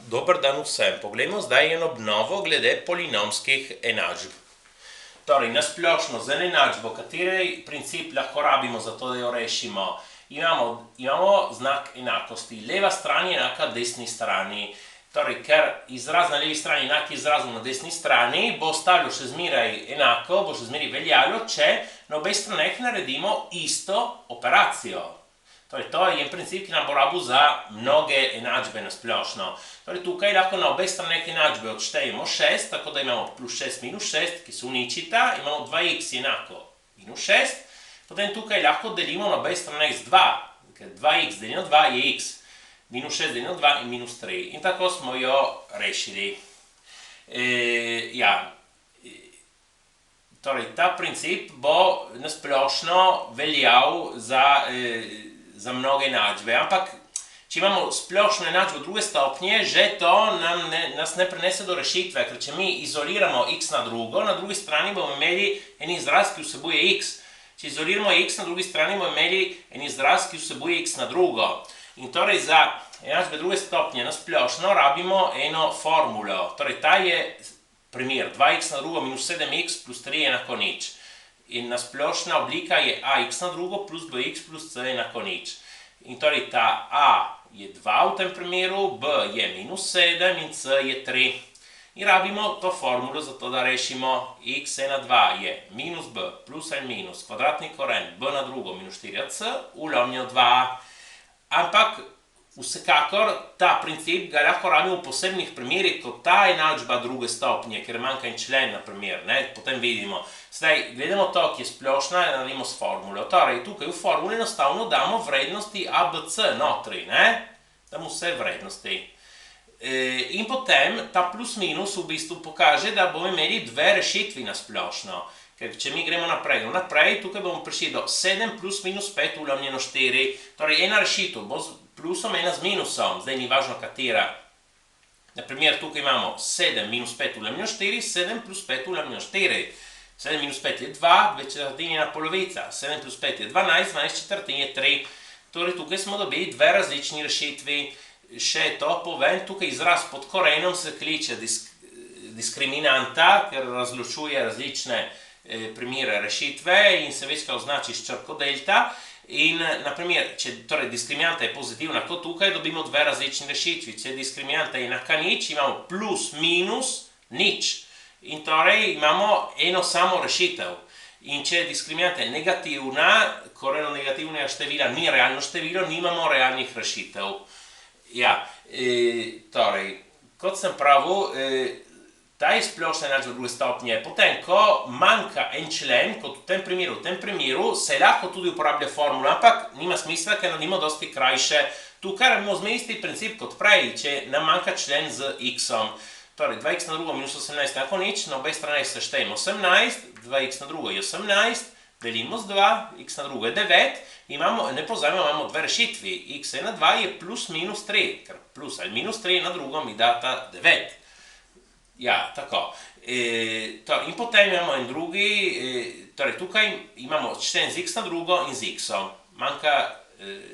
Dober dan vsem. Poglejmo zdaj eno obnovo glede polinomskih enačb. Torej, na splošno za enačbo, kateri princip lahko rabimo za to, da jo rešimo, imamo znak enakosti. Leva stran je enaka desni strani. Torej, ker izraz na levi strani enak izrazu na desni strani, bo ostalo še zmeraj enako, bo še zmeraj veljalo, če na obeh straneh naredimo isto operacijo. Torej, to je en princip, ki nam bo rabil za mnoge enačbe na splošno. Torej, tukaj lahko na obeh straneh enačbe odštejemo 6, tako da imamo plus 6 minus 6, ki se uničita, imamo 2x enako minus 6, potem tukaj lahko delimo na obeh straneh z 2, ker 2x deljeno 2 je x, minus 6 deljeno 2 je minus 3. In tako smo jo rešili. Torej, ta princip bo na splošno veljal za mnoge enačbe, ampak če imamo splošno enačbo druge stopnje, že to nas ne prenese do rešitve, ker če mi izoliramo x na drugi strani bomo imeli en izraz, ki vsebuje x. Če izoliramo x na drugi strani bomo imeli en izraz, ki vsebuje x na drugo. In torej za enačbe druge stopnje na splošno rabimo eno formulo. Torej ta je primer 2x na drugo minus 7x plus 3 je enako nič. In na splošna oblika je ax na drugo plus bx plus c je enako nič. In torej ta a je 2 v tem primeru, b je minus 7 in c je 3. In rabimo to formulo za to, da rešimo x na 2 je minus b plus ali minus kvadratni koren b na drugo minus 4c ulomljeno 2a. Ampak vsekakor ta princip ga lahko rabimo v posebnih primerih, kot ta enačba druge stopnje, ker manjka en člen, na primer, potem vidimo. Zdaj, gledamo to, ki je splošna, in naredimo s formulo. Torej, tukaj v formuli enostavno damo vrednosti a, b, c notri, damo vse vrednosti. In potem ta plus minus v bistvu pokaže, da bomo imeli dve rešitvi na splošno. Ker če mi gremo naprej, tukaj bomo prišli do 7 plus minus 5 ulomljeno 4. Torej, ena rešitev bo z plusom, ena z minusom. Zdaj ni važno katera. Naprimer, tukaj imamo 7 minus 5 ulomljeno 4, 7 plus 5 ulomljeno 4. 7 minus 5 je 2, 2 četrtin je ena polovica. 7 plus 5 je 12, 12 četrtin je 3. Torej, tukaj smo dobili dve različni rešitvi. Še to povem, tukaj izraz pod korenom se kliče diskriminanta, ker razločuje različne primere rešitve in se večkrat označi s črko delta. In, naprimer, če diskriminanta je pozitivna kot tukaj, dobimo dve različni rešitvi. Če diskriminanta je enaka nič, imamo plus, minus, nič. In torej imamo eno samo rešitev. In če diskriminanta je negativna, koreno negativnega števila ni realno število, nimamo realnih rešitev. Torej, kot sem pravil, ta je splošna enačba druge stopnje. Potem, ko manjka en člen, kot v tem primeru, se lahko tudi uporablja formula, ampak nima smisla, ker naredimo dosti krajše. Tukaj rabimo zmeraj isti princip kot prej, če nam manjka člen z x-om. Torej, 2x na drugo minus 18 enako nič, na obeh straneh seštejemo 18, 2x na drugo je 18, delimo z 2, x na drugo je 9, ne pozabimo, imamo dve rešitvi, x na 2 je plus minus 3, ker plus ali minus 3 na drugo mi data 9. Tako. In potem imamo en drugi, torej tukaj imamo člen z x na drugo in z x-om. Manjka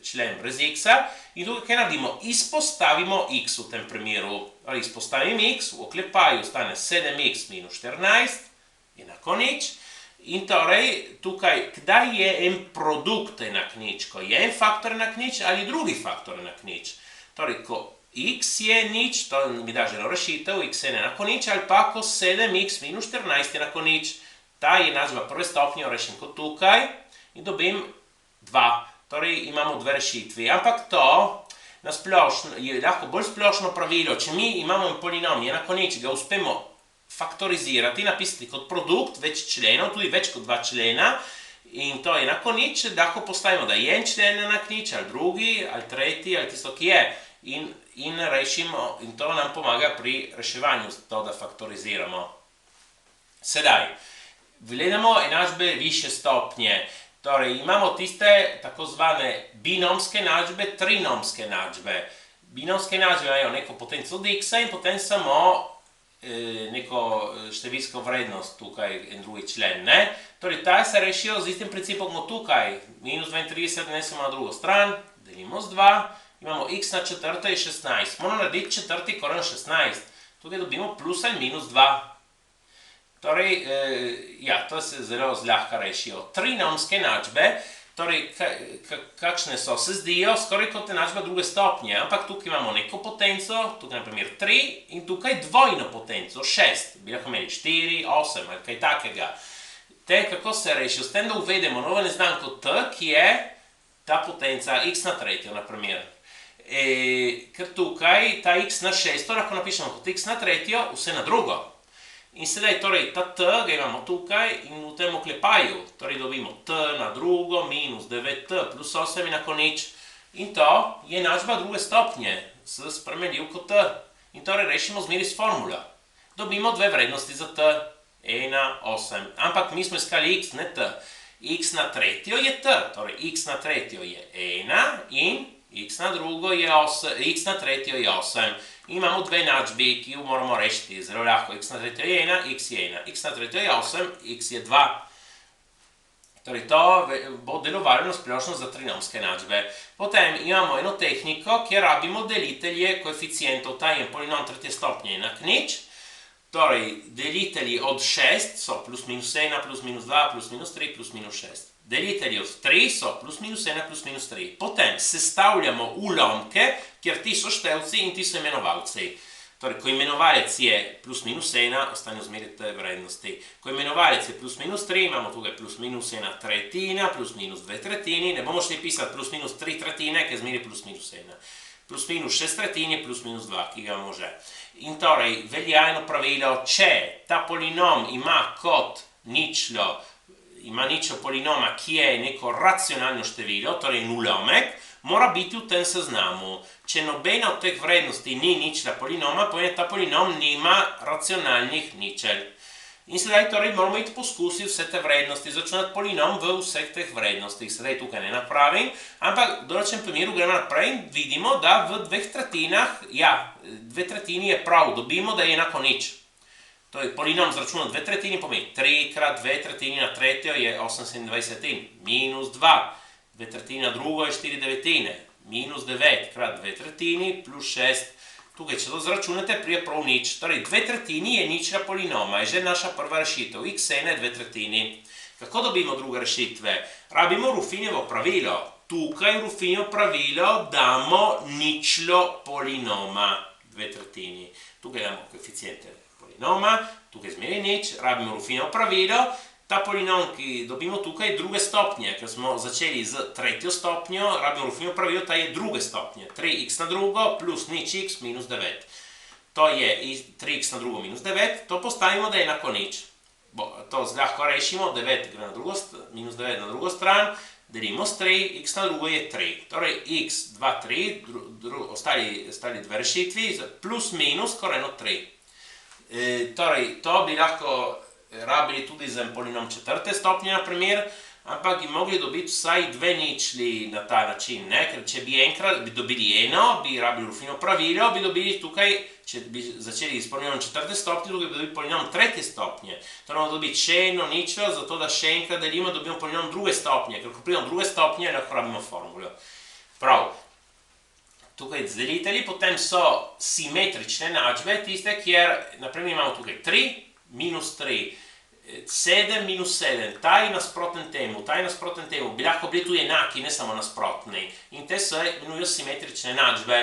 člen brez x-a in tukaj kaj naredimo? Izpostavimo x v tem primeru. Izpostavim x, v oklepaju ostane 7x minus 14, enako nič. In torej, tukaj, kdaj je en produkt enak nič? Ko je en faktor enak nič ali drugi faktor enak nič? Torej, ko x je nič, to mi da že eno rešitev, x je enako nič, ali pa ko 7x minus 14 je enako nič. Ta je enačba prve stopnje, rešim kot tukaj in dobim 2. Torej imamo dve rešitvi. Ampak to je lahko bolj splošno pravilo. Če mi imamo en polinom enako nič, ga uspemo faktorizirati, napisati kot produkt več členov, tudi več kot 2 člena, in to je enako nič, lahko postavimo, da je en člen enak nič, ali drugi, ali tretji, ali tisto, ki je. In rešimo, in to nam pomaga pri reševanju, to, da faktoriziramo. Sedaj, gledamo enačbe višje stopnje. Torej, imamo tiste tako zvane binomske enačbe, trinomske enačbe. Binomske enačbe imajo neko potenco od x-a in potem samo neko številsko vrednost tukaj, en drugi člen. Torej, ta se rešijo z istim principom kot tukaj. Minus 32 nesemo na drugo stran, delimo z 2. imamo x na četrto je 16. Moramo narediti četrti koren 16. Tukaj dobimo plus ali minus 2. Torej, ja, to se zelo zlahka rešijo. Trinomske enačbe, torej, kakšne so, se zdijo skoraj kot enačba druge stopnje, ampak tukaj imamo neko potenco, tukaj na primer 3 in tukaj dvojno potenco, 6. Bi lahko imeli 4, 8 ali kaj takega. Te, kako se rešijo? S tem, da uvedemo novo neznanko t, ki je ta potenca x na tretjo, na primer. Ker tukaj ta x na šesto lahko napišemo kot x na tretjo, vse na drugo. In sedaj, torej, ta t ga imamo tukaj in v tem oklepaju, torej dobimo t na drugo minus 9t plus 8 enako nič. In to je enačba druge stopnje s spremenljivko t. In torej rešimo zmeri s formulo. Dobimo dve vrednosti za t, 1, 8. Ampak mi smo iskali x, ne t. X na tretjo je t, torej x na tretjo je 1 in x na drugo je 8, x na tretjo je 8. Imamo dve enačbi, ki jo moramo rešiti. Zelo lahko, x na tretjo je 1, x je 1. X na tretjo je 8, x je 2. Torej, to bo delovalo na splošno za trinomske enačbe. Potem imamo eno tehniko, kjer rabimo delitelje koeficientov. Ta je polinom tretje stopnje enak nič. Torej, delitelji od 6 so plus minus 1, plus minus 2, plus minus 3, plus minus 6. Delitelji od 3 so plus minus 1, plus minus 3. Potem sestavljamo ulomke, kjer ti so števci in ti so imenovalci. Torej, ko imenovalec je plus minus 1, ostanejo zmeri te vrednosti. Ko imenovalec je plus minus 3, imamo tukaj plus minus 1 tretjina, plus minus 2 tretjini. Ne bomo šli pisati plus minus 3 tretjine, ker je zmeri plus minus 1. Plus minus 6 tretjini, plus minus 2, ki ga imamo že. In torej, velja eno pravilo, če ta polinom ima kot ničlo, ima ničlo polinoma, ki je neko racionalno število, torej ulomek, mora biti v tem seznamu. Če nobena od teh vrednosti ni ničla polinoma, pomeni, da ta polinom nima racionalnih ničel. In sedaj torej moramo iti poskusiti vse te vrednosti, začunati polinom v vseh teh vrednostih. Sedaj tukaj ne napravim, ampak v določenem primeru gremo naprej in vidimo, da v dveh tretjinah, ja, dve tretjini je prav, dobimo, da je enako nič. To je polinom zračuna dve tretjini, pomeni 3 krat dve tretjini na tretjo je 28, minus 2, dve tretjini na drugo je 4 devetine, minus 9 krat dve tretjini plus 6. Tukaj, če to zračunate, prije prav nič. Torej, dve tretjini je ničla polinoma, je že naša prva rešitev. x1 je dve tretjini. Kako dobimo druge rešitve? Rabimo Ruffinevo pravilo. Tukaj v Ruffinevo pravilo damo ničlo polinoma, dve tretjini. Tukaj damo koeficiente polinoma, tukaj zmeri nič, rabimo Ruffinevo pravilo. Ta polinom, ki dobimo tukaj, druge stopnje, ker smo začeli z tretjo stopnjo, rabimo Ruffinevo pravilo, ta je druge stopnje. 3x na drugo plus nič x minus 9. To je 3x na drugo minus 9, to postavimo, da je enako nič. To lahko rešimo, 9 gre na drugo, minus 9 na drugo stran, delimo s 3, x na drugo je 3. Torej, x, 2, 3, ostali dve rešitvi, plus minus skoraj 3. Torej, to bi lahko rabili tudi za polinom četrte stopnje, na primer, ampak bi mogli dobiti vsaj dve ničli na ta način, ne? Ker če bi enkrat dobili eno, bi rabili Ruffinevo pravilo, bi dobili tukaj, če bi začeli s polinom četrte stopnje, tukaj bi dobili polinom tretje stopnje. To moramo dobiti še eno ničlo, zato da še enkrat delimo, dobimo polinom druge stopnje, ker ko pridemo druge stopnje, lahko rabimo formulo. Prav. Tukaj z delitelji, potem so simetrične enačbe, tiste, kjer, naprimer, imamo tukaj 3, minus 3, 7 minus 7, ta je nasproten temu, bi lahko bili tudi enaki, ne samo nasprotni. In te se imenujejo simetrične enačbe.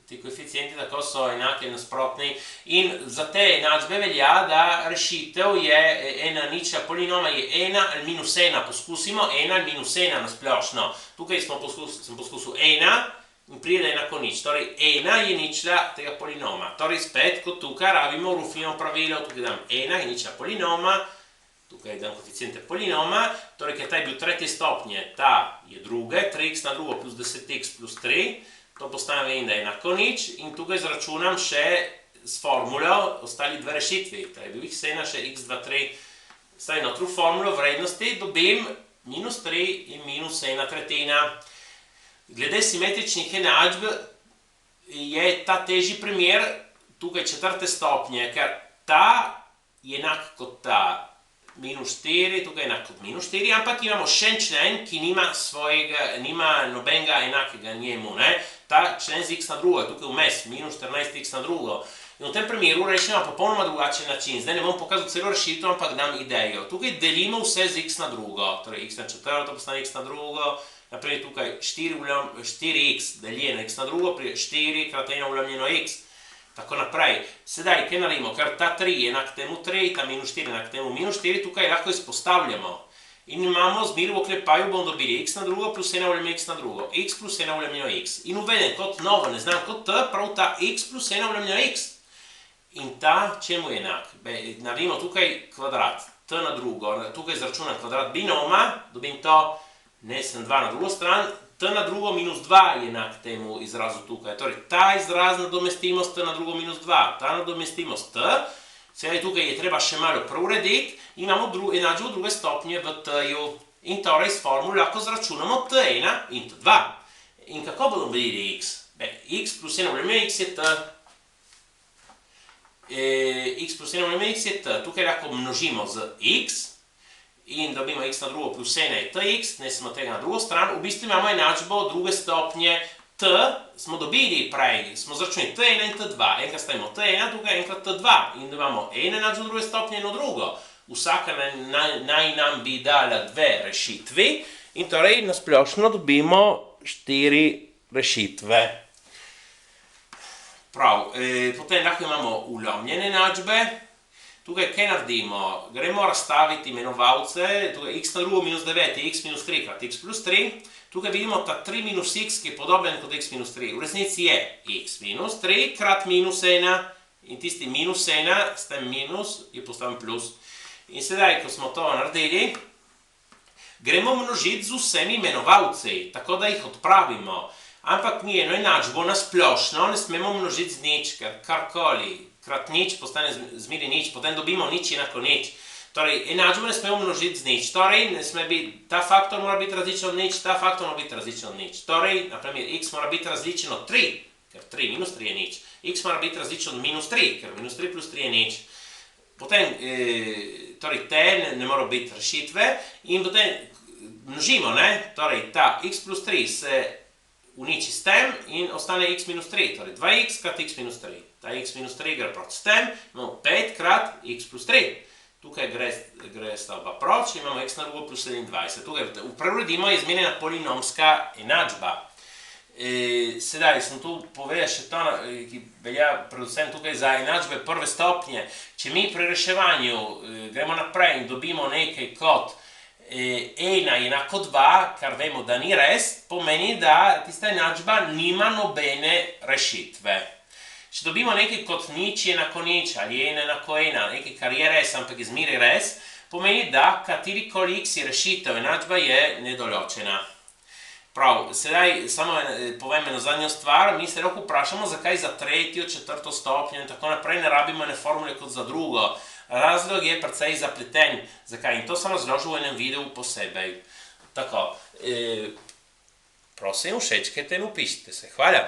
Ti koeficienti tako so enaki in nasprotni. In za te enačbe velja, da rešitev je ena ničla polinoma je 1 ali minus 1. Poskusimo 1 ali minus 1 na splošno. Tukaj sem poskusil 1, in pride enako nič. Torej, 1 je ničla tega polinoma. Torej, spet, kot tukaj, rabimo Ruffinevo pravilo, tukaj dam 1 je ničla polinoma, tukaj dam koeficiente polinoma, torej, ker ta je bil tretje stopnje, ta je druge, 3x na drugo plus 10x plus 3, to postavim, da je enako nič, in tukaj zračunam še s formulo ostali dve rešitvi, ta je bil x1 še x2, 3, stavim notru formulo vrednosti, dobim minus 3 in minus 1 tretjina. Glede simetričnih enačb je ta težji primer tukaj četrte stopnje, ker ta je enak kot ta minus 4, tukaj je enak kot minus 4, ampak imamo še en člen, ki nima nobenega enakega njemu. ta člen z x na drugo je tukaj vmes, minus 14x na drugo. In v tem primeru rešimo na popolnoma drugačen način. Zdaj ne bom pokazal celo rešitev, ampak dam idejo. Tukaj delimo vse z x na drugo, torej x na četrto postane x na drugo, naprej tukaj 4x delje na x na drugo, pri 4 krat 1 ulemljeno x. Tako naprej. Sedaj, kaj naredimo? Ker ta 3 je enak temu 3, ta minus 4 je enak temu minus 4, tukaj lahko izpostavljamo. In imamo zmeri v oklepaju, bomo dobili x na drugo plus 1 ulemljeno x na drugo, x plus 1 ulemljeno x. In uvedem kot novo neznanko t, prav ta x plus 1 ulemljeno x. In ta čemu je enak? Naredimo tukaj kvadrat, t na drugo, tukaj izračunam kvadrat binoma, dobim to, nesem 2 na drugo stran, t na drugo minus 2 je enak temu izrazu tukaj. Torej, ta izraz nadomestimo s t na drugo minus 2, ta nadomestimo s t, sedaj tukaj je treba še malo preurediti, imamo enačbo druge stopnje v t-ju. In torej s formulo lahko zračunamo t1 in t2. In kako bomo dobili x? X plus 1 ulemljeno x je t, x plus 1 ulemljeno x je t, tukaj lahko množimo z x, in dobimo x na drugo plus 1 je tx, nesemo tega na drugo stran, v bistvu imamo enačbo druge stopnje t, smo dobili prej, smo zračunali t1 in t2, enkrat stavimo t1 tukaj, enkrat t2 in imamo eno enačbo druge stopnje, eno drugo. Vsaka naj nam bi dala dve rešitvi in torej nasplošno dobimo 4 rešitve. Prav, potem lahko imamo ulomljene enačbe. Tukaj kaj naredimo? Gremo razstaviti imenovalce, tukaj x na drugo minus 9 je x minus 3 krat x plus 3. Tukaj vidimo ta 3 minus x, ki je podoben kot x minus 3. V resnici je x minus 3 krat minus 1 in tisti minus 1 s tem minus je postavljen plus. In sedaj, ko smo to naredili, gremo množiti z vsemi imenovalci, tako da jih odpravimo. Ampak mi eno enačbo na splošno ne smemo množiti z nič, ker karkoli krat nič postane zmeri nič, potem dobimo nič enako nič. Torej, enačbo ne smemo množiti z nič, torej ta faktor mora biti različen od nič, ta faktor mora biti različen od nič. Torej, naprimer, x mora biti različen od 3, ker 3 minus 3 je nič. X mora biti različen od minus 3, ker minus 3 plus 3 je nič. Potem, torej, te ne mora biti rešitve in potem množimo, ne? Torej, ta x plus 3 se uniči s tem in ostane x minus 3, torej 2x krat x minus 3. Ta x minus 3 gre proti s tem, imamo 5 krat x plus 3. Tukaj gre stavba proč, imamo x na drugo plus 27. Tukaj preuredimo je izmenjena polinomska enačba. Sedaj sem tu povedal še to, ki velja predvsem tukaj za enačbe prve stopnje. Če mi pri reševanju gremo naprej in dobimo nekaj kot 1 je enako 2, kar vemo, da ni res, pomeni, da tista enačba nima nobene rešitve. Če dobimo nekaj kot nič je enako nič ali 1 enako 1, nekaj, kar je res, ampak je zmeraj res, pomeni, da katerikoli x je rešitev, enačba je nedoločena. Prav, sedaj samo povem eno zadnjo stvar, mi se lahko vprašamo, zakaj za tretjo, četrto stopnjo in tako naprej ne rabimo ene formule kot za drugo. Razlog je precej zapleten, zakaj, in to sem razložil v enem videu posebej. Tako, prosim, všečkajte in upišite se. Hvala.